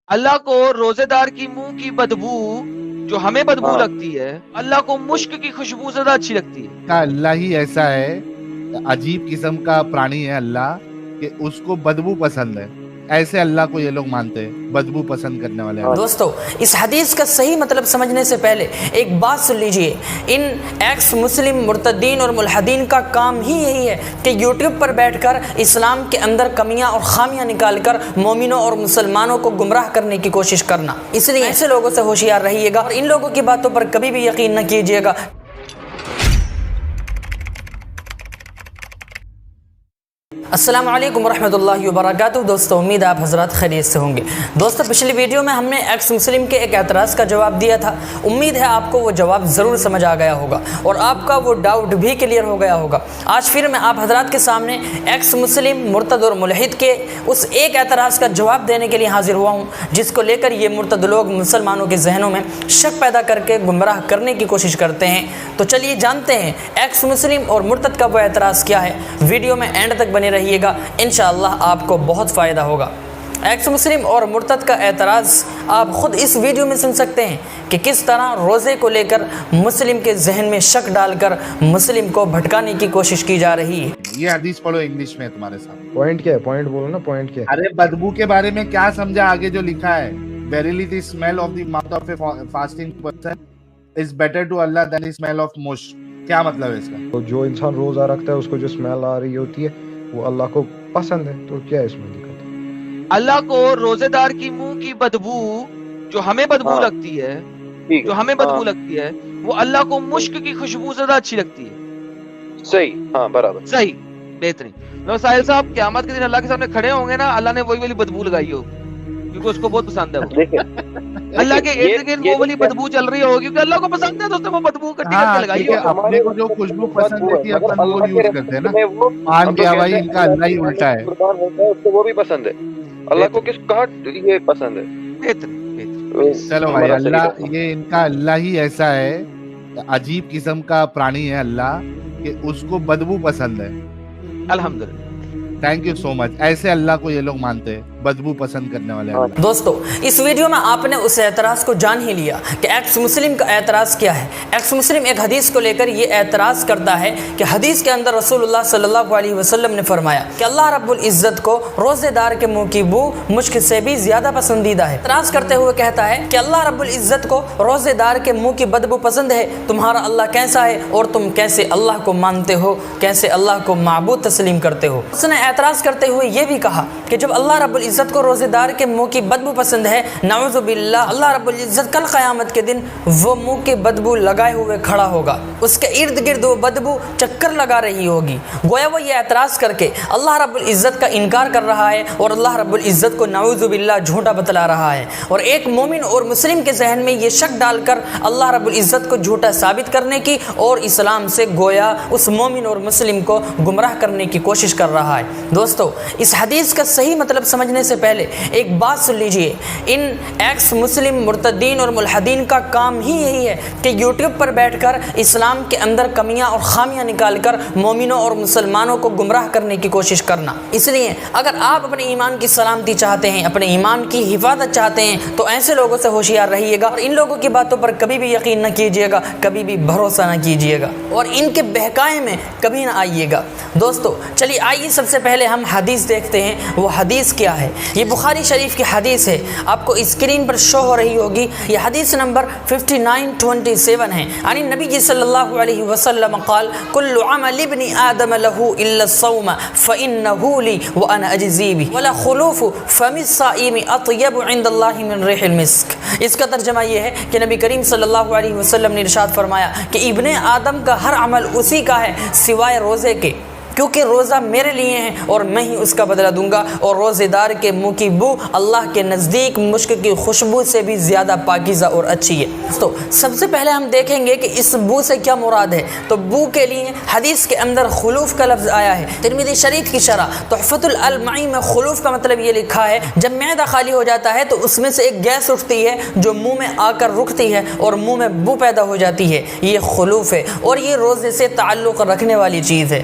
اللہ کو روزے دار کی منہ کی بدبو جو ہمیں بدبو ہاں لگتی ہے، اللہ کو مشک کی خوشبو زیادہ اچھی لگتی ہے۔ کا اللہ ہی ایسا ہے، عجیب قسم کا پرانی ہے اللہ کہ اس کو بدبو پسند ہے۔ ایسے اللہ کو یہ لوگ مانتے ہیں، بدبو پسند کرنے والے اللہ۔ دوستو اس حدیث کا صحیح مطلب سمجھنے سے پہلے ایک بات سن لیجئے، ان ایکس مسلم مرتدین اور ملحدین کا کام ہی یہی ہے کہ یوٹیوب پر بیٹھ کر اسلام کے اندر کمیاں اور خامیاں نکال کر مومنوں اور مسلمانوں کو گمراہ کرنے کی کوشش کرنا۔ اس لیے ایسے لوگوں سے ہوشیار رہیے گا اور ان لوگوں کی باتوں پر کبھی بھی یقین نہ کیجیے گا۔ السلام علیکم ورحمۃ اللہ وبرکاتہ۔ دوستو امید آپ حضرات خیریت سے ہوں گے۔ دوستو پچھلی ویڈیو میں ہم نے ایکس مسلم کے ایک اعتراض کا جواب دیا تھا، امید ہے آپ کو وہ جواب ضرور سمجھ آ گیا ہوگا اور آپ کا وہ ڈاؤٹ بھی کلیئر ہو گیا ہوگا۔ آج پھر میں آپ حضرات کے سامنے ایکس مسلم مرتد اور ملحد کے اس ایک اعتراض کا جواب دینے کے لیے حاضر ہوا ہوں جس کو لے کر یہ مرتد لوگ مسلمانوں کے ذہنوں میں شک پیدا کر کے گمراہ کرنے کی کوشش کرتے ہیں۔ تو چلیے جانتے ہیں ایکس مسلم اور مرتد کا وہ اعتراض کیا ہے۔ ویڈیو میں اینڈ تک بنے رہیے گا، انشاءاللہ آپ کو بہت فائدہ ہوگا۔ ایکس مسلم اور مرتد کا اعتراض آپ خود اس ویڈیو میں سن سکتے ہیں کہ کس طرح روزے کو لے کر مسلم کے ذہن میں شک ڈال کر مسلم کو بھٹکانے کی کوشش کی جا رہی ہے۔ یہ حدیث پڑھو انگلش میں تمہارے سامنے۔ پوائنٹ کیا ہے؟ پوائنٹ بولو نا، پوائنٹ کیا ہے؟ ارے بدبو کے بارے میں کیا سمجھا آگے جو لکھا ہے؟ Verily the smell of the mouth of a fasting person is better to Allah than the smell of mush۔ کیا مطلب ہے اس کا؟ تو جو انسان روزہ رکھتا ہے اس کو جو اسمیل آ رہی ہوتی ہے وہ اللہ کو پسند ہے، تو کیا ہے اس میں دقت؟ اللہ کو روزے دار کی منہ کی بدبو جو ہمیں بدبو ہاں لگتی ہے، ٹھیک جو ہے، ہمیں ہاں بدبو لگتی ہے، وہ اللہ کو مشک کی خوشبو زیادہ اچھی لگتی ہے۔ صحیح، ہاں برابر صحیح، بہترین۔ تو ساحل صاحب قیامت کے دن اللہ کے سامنے کھڑے ہوں گے نا، اللہ نے وہی والی بدبو لگائی ہوگی کیونکہ اس کو بہت پسند ہے وہ۔ دیکھیں اللہ کے ارد گرد وہ والی یہ بدبو چل رہی ہوگی کیونکہ اللہ کو پسند ہے تو اس نے وہ بدبو کٹی کر کے ہاں لگائی کیونکہ ہوگی۔ اپنے کو جو خوشبو پسند ہے کہ مگر اپن وہ اللہ کے یوز کرتے ہیں نا۔ رسول میں وہ مان ہم تو گیا کہتے بھائی ہیں ان کا اللہ ہی الٹا ہے۔ قربان ہوتا ہے اس کو وہ بھی پسند ہے، اللہ کو کس کہاں یہ پسند ہے؟ بہترین بہترین۔ چلو بھائی، ہمارا صحیح اللہ یہ ان کا اللہ ہی ایسا ہے، عجیب قسم کا پرانی ہے اللہ کہ اس کو بدبو پسند ہے۔ الحمدللہ۔ تھینک یو سو مچ۔ ایسے اللہ کو یہ لوگ مانتے ہیں، بدبو پسند کرنے والے اللہ۔ دوستو اس ویڈیو میں آپ نے اس اعتراض کو جان ہی لیا کہ ایکس مسلم کا اعتراض کیا ہے۔ ایکس مسلم ایک حدیث کو لے کر یہ اعتراض کرتا ہے کہ حدیث کے اندر رسول اللہ صلی اللہ علیہ وسلم نے فرمایا کہ اللہ رب العزت کو روزے دار کے منہ کی بو مشک سے بھی زیادہ پسندیدہ ہے۔ اعتراض کرتے ہوئے کہتا ہے کہ اللہ رب العزت کو روزے دار کے منہ کی بدبو پسند ہے، تمہارا اللہ کیسا ہے اور تم کیسے اللہ کو مانتے ہو، کیسے اللہ کو معبود تسلیم کرتے ہو۔ اس نے اعتراض کرتے ہوئے یہ بھی کہا کہ جب اللہ رب العزت کو روزے دار کے منہ کی بدبو پسند ہے، نعوذ باللہ، اللہ رب العزت کل قیامت کے دن وہ منہ کی بدبو لگائے ہوئے کھڑا ہوگا، اس کے ارد گرد وہ بدبو چکر لگا رہی ہوگی۔ گویا وہ یہ اعتراض کر کے اللہ رب العزت کا انکار کر رہا ہے اور اللہ رب العزت کو نعوذ باللہ جھوٹا بتلا رہا ہے، اور ایک مومن اور مسلم کے ذہن میں یہ شک ڈال کر اللہ رب العزت کو جھوٹا ثابت کرنے کی اور اسلام سے گویا اس مومن اور مسلم کو گمراہ کرنے کی کوشش کر رہا ہے۔ دوستو اس حدیث کا صحیح مطلب سمجھنے سے پہلے ایک بات سن لیجئے، ان ایکس مسلم مرتدین اور ملحدین کا کام ہی یہی ہے کہ یوٹیوب پر بیٹھ کر اسلام کے اندر کمیاں اور خامیاں نکال کر مومنوں اور مسلمانوں کو گمراہ کرنے کی کوشش کرنا۔ اس لیے اگر آپ اپنے ایمان کی سلامتی چاہتے ہیں، اپنے ایمان کی حفاظت چاہتے ہیں تو ایسے لوگوں سے ہوشیار رہیے گا اور ان لوگوں کی باتوں پر کبھی بھی یقین نہ کیجیے گا، کبھی بھی بھروسہ نہ کیجیے گا اور ان کے بہکائے میں کبھی نہ آئیے گا۔ دوستو چلیے آئیے سب سے پہلے ہم حدیث دیکھتے ہیں، وہ حدیث کیا ہے۔ یہ بخاری شریف کی حدیث ہے، آپ کو اسکرین پر شو ہو رہی ہوگی۔ یہ حدیث نمبر 5927 ہے۔ یعنی نبی جی صلی اللہ علیہ وسلم قال کل عمل ابن آدم له الا الصوم فانه لي وانا اجزي به ولا خلوف فم الصائم اطيب عند الله من ريح المسك۔ اس کا ترجمہ یہ ہے کہ نبی کریم صلی اللہ علیہ وسلم نے ارشاد فرمایا کہ ابن آدم کا ہر عمل اسی کا ہے سوائے روزے کے، کیونکہ روزہ میرے لیے ہے اور میں ہی اس کا بدلہ دوں گا، اور روزے دار کے منہ کی بو اللہ کے نزدیک مشک کی خوشبو سے بھی زیادہ پاکیزہ اور اچھی ہے۔ تو سب سے پہلے ہم دیکھیں گے کہ اس بو سے کیا مراد ہے۔ تو بو کے لیے حدیث کے اندر خلوف کا لفظ آیا ہے۔ ترمذی شریف کی شرح تحفۃ الالمعی میں خلوف کا مطلب یہ لکھا ہے جب معدہ خالی ہو جاتا ہے تو اس میں سے ایک گیس اٹھتی ہے جو منہ میں آ کر رکتی ہے اور منہ میں بو پیدا ہو جاتی ہے، یہ خلوف ہے اور یہ روزے سے تعلق رکھنے والی چیز ہے۔